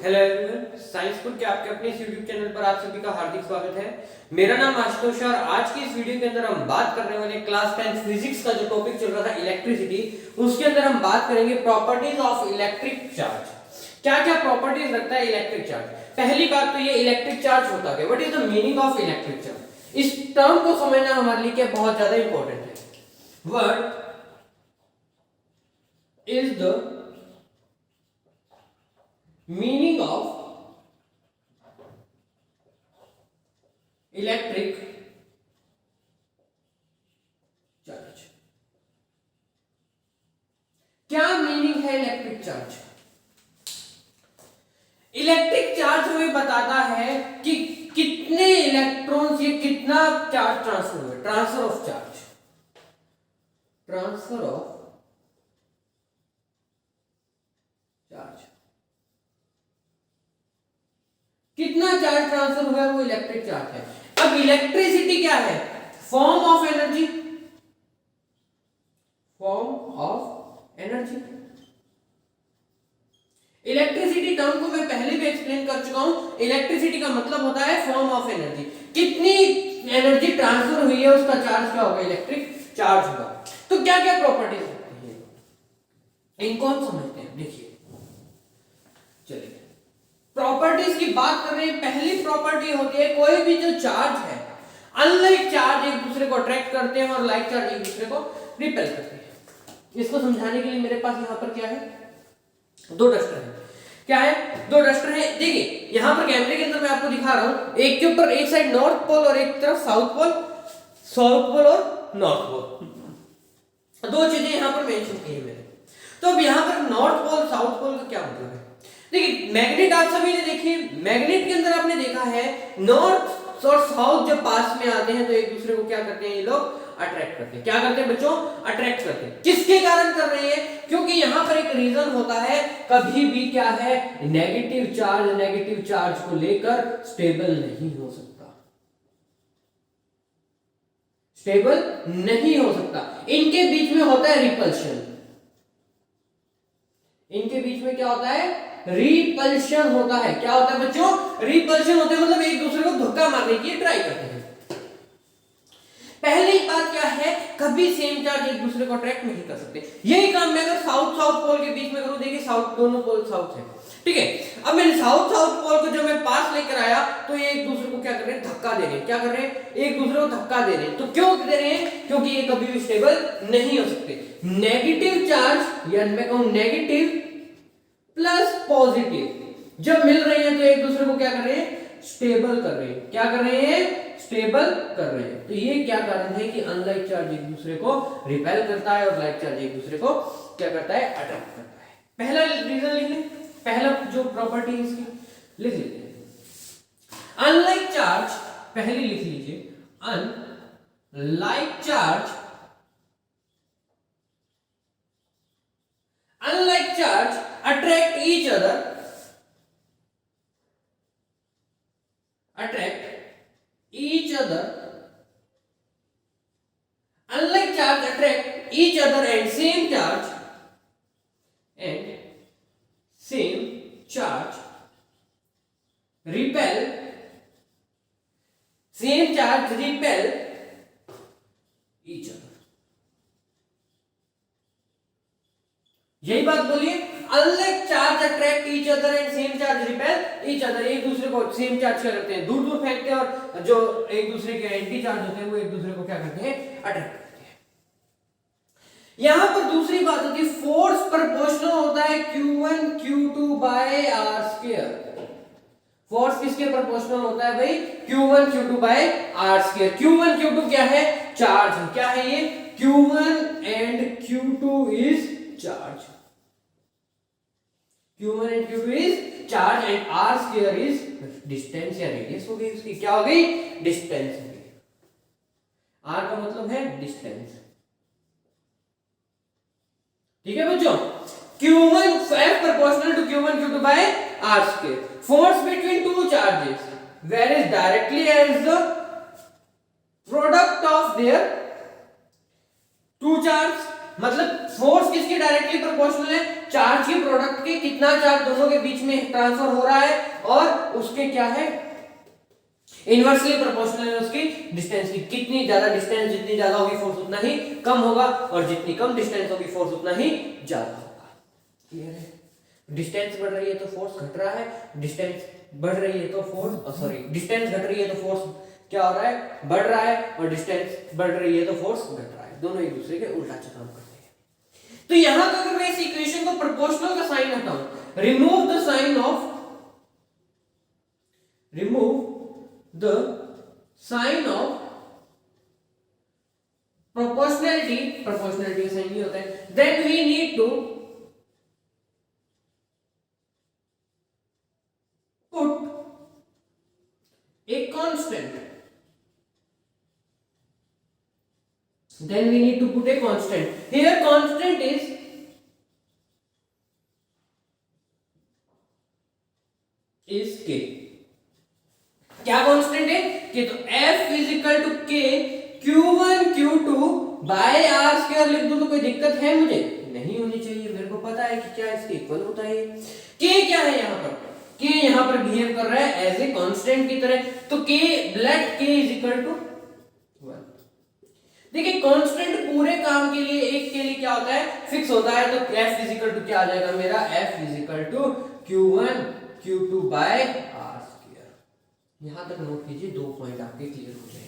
Hello everyone, science food के आपके अपने इस YouTube चैनल पर आप सभी का हार्दिक स्वागत है। मेरा नाम आशुतोष है और आज की इस वीडियो के अंदर हम बात करने वाले क्लास 10 फिजिक्स का जो टॉपिक चल रहा था इलेक्ट्रिसिटी, उसके अंदर हम बात करेंगे प्रॉपर्टीज ऑफ इलेक्ट्रिक चार्ज। क्या क्या प्रॉपर्टीज रखता है इलेक्ट्रिक चार्ज। पहली बात तो ये इलेक्ट्रिक चार्ज होता है, what is the meaning of electric charge. इस टर्म को समझना हमारे लिए क्या बहुत ज्यादा इंपॉर्टेंट है। What is the meaning of electric charge। क्या मीनिंग है इलेक्ट्रिक चार्ज। इलेक्ट्रिक चार्ज हमें बताता है कि कितने इलेक्ट्रॉन्स ये कितना चार्ज ट्रांसफर हुआ, transfer of charge, transfer of charge, कितना चार्ज ट्रांसफर हुआ है वो इलेक्ट्रिक चार्ज है। अब इलेक्ट्रिसिटी क्या है, form of energy, form of energy. Electricity term को मैं पहले भी एक्सप्लेन कर चुका हूं। इलेक्ट्रिसिटी का मतलब होता है फॉर्म ऑफ एनर्जी, कितनी एनर्जी ट्रांसफर हुई है उसका चार्ज क्या होगा, इलेक्ट्रिक चार्ज होगा। तो क्या क्या प्रॉपर्टीज होती है इनको हम समझते हैं। देखिए चलिए प्रॉपर्टीज की बात कर रहे हैं। पहली प्रॉपर्टी होती है कोई भी जो चार्ज है, अनलाइक चार्ज एक दूसरे को अट्रैक्ट करते हैं और लाइक चार्ज एक दूसरे को रिपेल करते हैं। इसको समझाने के लिए मेरे पास यहां पर क्या है, दो डस्टर है। क्या है, दो डस्टर है। देखिए यहां पर कैमरे के अंदर मैं आपको दिखा रहा हूं, एक के ऊपर एक साइड नॉर्थ पोल और एक तरफ साउथ पोल, साउथ पोल और नॉर्थ पोल, दो चीजें यहां पर मेंशन की है मैंने। तो अब यहां पर नॉर्थ पोल साउथ पोल का क्या मतलब है। देखिए मैग्नेट आप सभी ने देखी, मैग्नेट के अंदर आपने देखा है नॉर्थ और साउथ जब पास में आते हैं तो एक दूसरे को क्या करते हैं, ये लोग अट्रैक्ट करते हैं। क्या करते हैं बच्चों, अट्रैक्ट करते हैं। किसके कारण कर रहे हैं, क्योंकि यहां पर एक रीजन होता है, कभी भी क्या है, नेगेटिव चार्ज को लेकर स्टेबल नहीं हो सकता, स्टेबल नहीं हो सकता। इनके बीच में होता है रिपल्शन, इनके बीच में क्या होता है, रिपल्शन होता है। क्या होता है बच्चों, रिपल्शन होता है, मतलब एक दूसरे को धक्का मारने की ट्राई करते हैं। पहली बात क्या है, कभी सेम चार्ज एक दूसरे को अट्रैक्ट नहीं कर सकते। यही काम मैं अगर साउथ पोल के बीच में करूं, देखिए साउथ, दोनों पोल साउथ है, ठीक है। अब मैंने साउथ पोल को जब मैं पास लेकर आया तो ये एक दूसरे को क्या कर रहे हैं, धक्का दे रहे हैं। क्या कर रहे हैं, एक दूसरे को धक्का दे रहे हैं। तो क्यों दे रहे हैं, क्योंकि ये कभी भी स्टेबल नहीं हो सकते। नेगेटिव चार्ज या मैं कहूं नेगेटिव प्लस पॉजिटिव जब मिल रहे हैं तो एक दूसरे को क्या कर रहे हैं, स्टेबल कर रहे हैं। क्या कर रहे हैं, स्टेबल कर रहे हैं। तो ये क्या कारण है कि अनलाइक चार्ज एक दूसरे को रिपेल करता है और लाइक चार्ज एक दूसरे को क्या करता है, अट्रैक्ट करता है। पहला रीजन लिख लें, पहला जो प्रॉपर्टी है इसकी लिख लेते हैं। अनलाइक चार्ज पहली लिख लीजिए, unlike charge, unlike charge attract each other, attract each other, unlike charge attract each other and same charge repel, same charge repel each other। यही बात बोलिए, unlike charge attract each other and same charge repel each other. एक दूसरे को same charge क्या करते हैं, दूर दूर फेंकते हैं, और जो एक दूसरे के एंटी चार्ज होते हैं वो एक दूसरे को क्या करते हैं, अट्रैक्ट करते हैं। यहां पर दूसरी बात होती है, फोर्स प्रोपोर्शनल होता है Q1 Q2 by R square. Force किसके प्रोपोर्शनल होता है भाई, Q1 Q2 by R square. Q1 Q2 क्या है, चार्ज। क्या है ये, Q1 and Q2 is charge, Q1 and Q2 is charge and R square is distance या रेडियस हो गई उसकी, क्या हो गई, डिस्टेंस हो गई। R का मतलब है डिस्टेंस, ठीक है बच्चों। Q1 F proportional to Q1 Q2 by R square। Force between two charges varies directly as the product of their two charge मतलब फोर्स किसके डायरेक्टली प्रोपोर्शनल है, चार्ज के प्रोडक्ट के, कितना चार्ज दोनों के बीच में ट्रांसफर हो रहा है, और उसके क्या है इनवर्सली प्रोपोर्शनल है उसकी डिस्टेंस की। कितनी ज्यादा डिस्टेंस, जितनी ज्यादा होगी फोर्स उतना ही कम होगा, और जितनी कम डिस्टेंस होगी फोर्स उतना ही ज्यादा होगा। क्लियर है? डिस्टेंस बढ़ रही है तो फोर्स घट रहा है, डिस्टेंस बढ़ रही है तो फोर्स डिस्टेंस घट रही है तो फोर्स क्या हो रहा है, बढ़ रहा है, और डिस्टेंस बढ़ रही है तो फोर्स घट रहा है। दोनों एक दूसरे के उल्टा काम करते हैं। तो यहां पर अगर मैं इस इक्वेशन को प्रोपोर्शनल का साइन हटाऊं, remove the sign of proportionality का साइन नहीं होता है, then we need to put a constant, here constant is k। क्या कांस्टेंट है कि तो F is equal to K Q1 Q2 by R square लिख दूं तो कोई दिक्कत है मुझे? नहीं होनी चाहिए, मेरे को पता है कि क्या इसके इक्वल होता है। K क्या है यहाँ पर? K यहाँ पर बिहेव कर रहा है एज ए कांस्टेंट की तरह, तो K let K is equal to 1। देखिए कांस्टेंट पूरे काम के लिए, एक के लिए क्या होता है फिक्स होता है, तो F इज इक्वल टू क्या आ जाएगा मेरा, F is equal to Q1 Q2 by R square. यहां तक नोट कीजिए, 2 पॉइंट आपके क्लियर हो जाएंगे।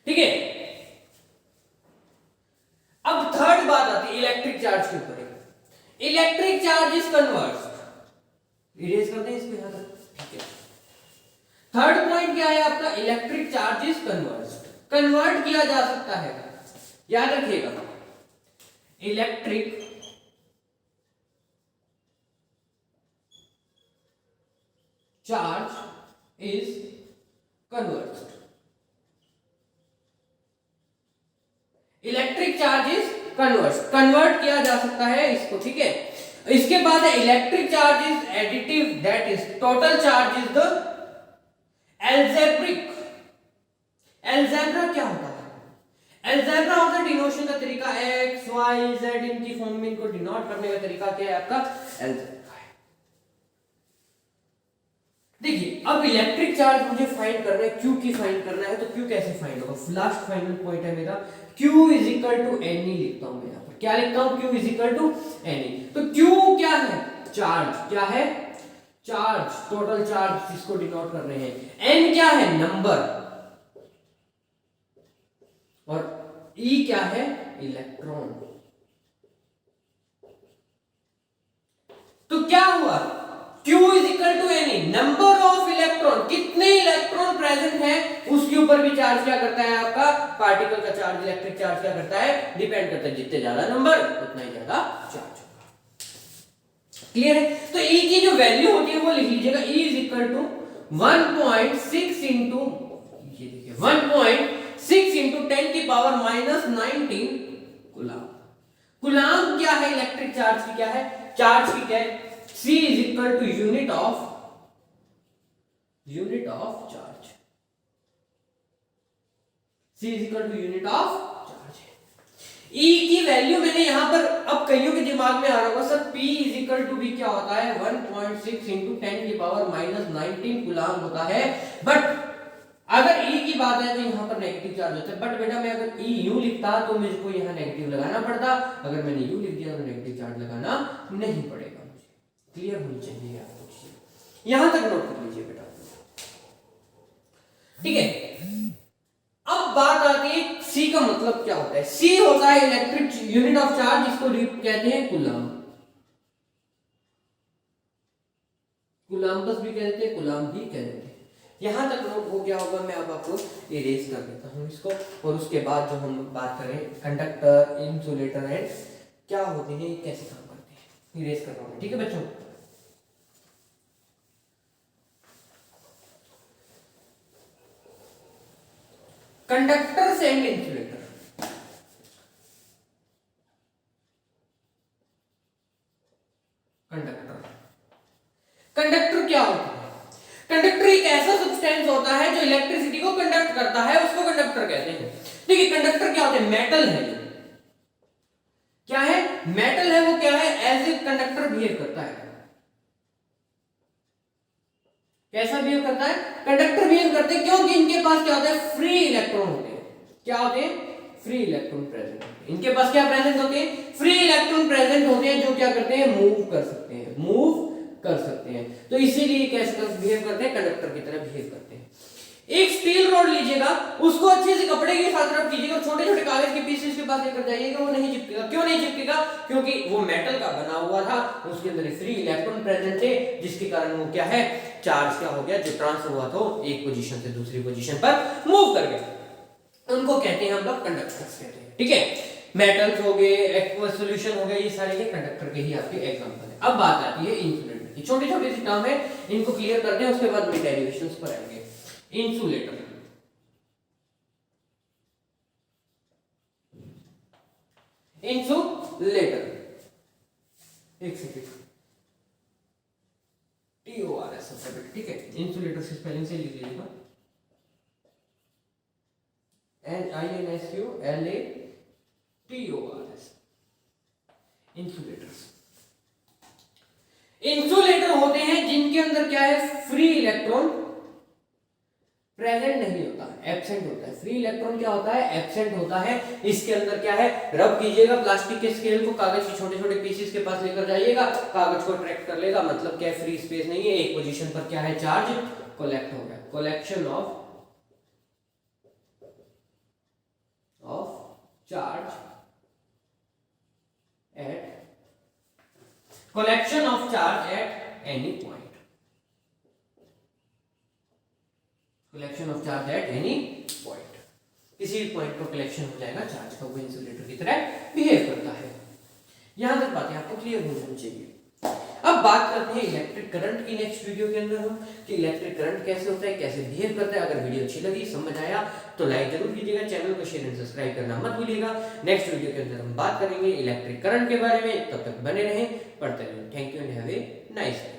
ठीक है, अब थर्ड बात आती है इलेक्ट्रिक चार्ज के ऊपर। Electric charge is convert, erase करते हैं इसको यहां तक। ठीक है, थर्ड पॉइंट क्या है आपका, इलेक्ट्रिक चार्ज इज कन्वर्ट किया जा सकता है। याद रखिएगा, electric charge is convert, electric charge is convert किया जा सकता है इसको। ठीक है, इसके बाद electric charge is additive, that is total charge is the algebraic. Algebra क्या होता है? एल्जेब्रा होता है डिनोशन का तरीका, एक्स वाई जेड इनकी फॉर्म में इनको डिनोट करने का तरीका क्या है आपका, एल्जेब्रा है। देखिए अब इलेक्ट्रिक चार्ज मुझे फाइंड करना है, क्यू की फाइंड करना है, तो क्यू कैसे फाइंड होगा? लास्ट फाइनल पॉइंट है मेरा, Q is equal to N E लिखता हूं मैं यहां पर। क्या लिखता हूं? Q is equal to N E. तो क्यू क्या है? चार्ज। क्या है? चार्ज, टोटल चार्ज जिसको डिनोट कर रहे हैं। एन क्या है? नंबर। और ई क्या है? इलेक्ट्रॉन। तो क्या हुआ? Q is equal to any number of electron, कितने इलेक्ट्रॉन प्रेजेंट हैं उसके ऊपर भी चार्ज क्या करता है आपका, पार्टिकल का चार्ज, इलेक्ट्रिक चार्ज क्या करता है, डिपेंड करता है। जितने ज्यादा नंबर उतना ही ज्यादा चार्ज होगा। क्लियर है? तो E की जो वैल्यू होती है वो लिख लीजिएगा, E is equal to 1.6 into, ये देखिए 1.6 इंटू 10 की पावर -19 कूलाम। कूलाम क्या है? इलेक्ट्रिक चार्ज की क्या है, चार्ज की क्या है, C is equal to unit of charge. C is equal to unit of charge. E की वैल्यू मैंने यहां पर, अब कईयों के दिमाग में आ रहा होगा sir P is equal to भी क्या होता है, 1.6 into 10 की पावर -19 कूलाम होता है। बट अगर E की बात है तो यहां पर नेगेटिव चार्ज होता है। बट बेटा मैं अगर E यूं लिखता तो मुझको यहां नेगेटिव लगाना पड़ता, अगर मैंने यूं लिख दिया तो नेगेटिव चार्ज लगाना नहीं पड़ेगा। क्लियर होनी चाहिए आपको चीजें, यहां तक नोट कर लीजिए बेटा। ठीक है, अब बात आती है C का मतलब क्या होता है। C होता है इलेक्ट्रिक यूनिट ऑफ चार्ज, इसको कहते हैं कूलाम। कूलाम्बस भी कहते हैं, कूलाम भी कहते हैं। यहां तक नोट हो गया होगा, मैं अब आपको इरेज कर देता हूं इसको, और उसके बाद जो हम बात करें कंडक्टर, इंसुलेटर एंड क्या होते हैं, कैसे काम करते हैं, इरेज कर रहा हूं। ठीक है बच्चों, कंडक्टर्स एंड इंसुलेटर। कंडक्टर क्या होता है? कंडक्टर एक ऐसा सब्सटेंस होता है जो इलेक्ट्रिसिटी को कंडक्ट करता है, उसको कंडक्टर कहते हैं। देखिए कंडक्टर क्या होते हैं, मेटल है, क्या है, मेटल है, वो क्या है, एज ए कंडक्टर बिहेव करता है। कैसा बिहेव करता है, कंडक्टर बिहेव करते हैं, क्योंकि इनके पास क्या होता है, फ्री इलेक्ट्रॉन होते हैं। क्या होते हैं, फ्री इलेक्ट्रॉन प्रेजेंट होते हैं। इनके पास क्या प्रेजेंट होते हैं, फ्री इलेक्ट्रॉन प्रेजेंट होते हैं, जो क्या करते हैं, मूव कर सकते हैं, मूव कर सकते हैं। तो इसीलिए कैसे बिहेव करते हैं, कंडक्टर की तरह बिहेव करते हैं। एक स्टील रॉड लीजिएगा, उसको अच्छे से कपड़े के साथ रब कीजिएगा, छोटे छोटे कागज के पीसेस के पास लेकर जाइएगा, वो नहीं चिपकेगा। क्यों नहीं चिपकेगा, क्योंकि वो मेटल का बना हुआ था, उसके अंदर फ्री इलेक्ट्रॉन प्रेजेंट थे, जिसके कारण वो क्या है, चार्ज क्या हो गया, जो ट्रांसफर हुआ था एक पोजीशन से दूसरी पोजीशन पर मूव कर गया। उनको कहते हैं हम लोग कंडक्टर्स कहते हैं, ठीक है। मेटल्स हो गए, एक्वस सॉल्यूशन हो गए, ये सारे के कंडक्टर के ही आपके एग्जांपल है। अब बात आती है इंसुलेटर की, छोटी छोटी सी टर्म है, इनको क्लियर करते हैं, उसके बाद में डेरिवेशंस पर आएंगे। इंसुलेटर, इंसुलेटर, एक सेकंड, TORS अल्फाबेट, ठीक है। इंसुलेटर से स्पेलिंग से लिख लीजिएगा, NINSULATORS, इंसुलेटर्स। इंसुलेटर होते हैं जिनके अंदर क्या है, फ्री इलेक्ट्रॉन प्रेजेंट नहीं होता, एब्सेंट होता है। फ्री इलेक्ट्रॉन क्या होता है, एब्सेंट होता है। इसके अंदर क्या है, रब कीजिएगा प्लास्टिक के स्केल को, कागज के छोटे छोटे पीसेस के पास लेकर जाइएगा, कागज को अट्रैक्ट कर लेगा, मतलब क्या है, फ्री स्पेस नहीं है, एक पोजीशन पर क्या है, चार्ज कलेक्ट हो गया। Collection of charge at, collection of charge at any point, collection of charge at any point, किसी भी पॉइंट पर कलेक्शन हो जाएगा चार्ज का, वो इंसुलेटर की तरह बिहेव करता है। यहां तक बातें आपको क्लियर होनी चाहिए। अब बात करते हैं इलेक्ट्रिक करंट की नेक्स्ट वीडियो के अंदर हम, कि इलेक्ट्रिक करंट कैसे होता है, कैसे बिहेव करता है। अगर वीडियो अच्छी लगी, समझ आया, तो लाइक जरूर कीजिएगा, चैनल को शेयर एंड सब्सक्राइब करना मत भूलिएगा। नेक्स्ट वीडियो के अंदर हम बात करेंगे इलेक्ट्रिक करंट के बारे में, तब तक बने रहें, पढ़ते रहें। Thank you and have a nice day.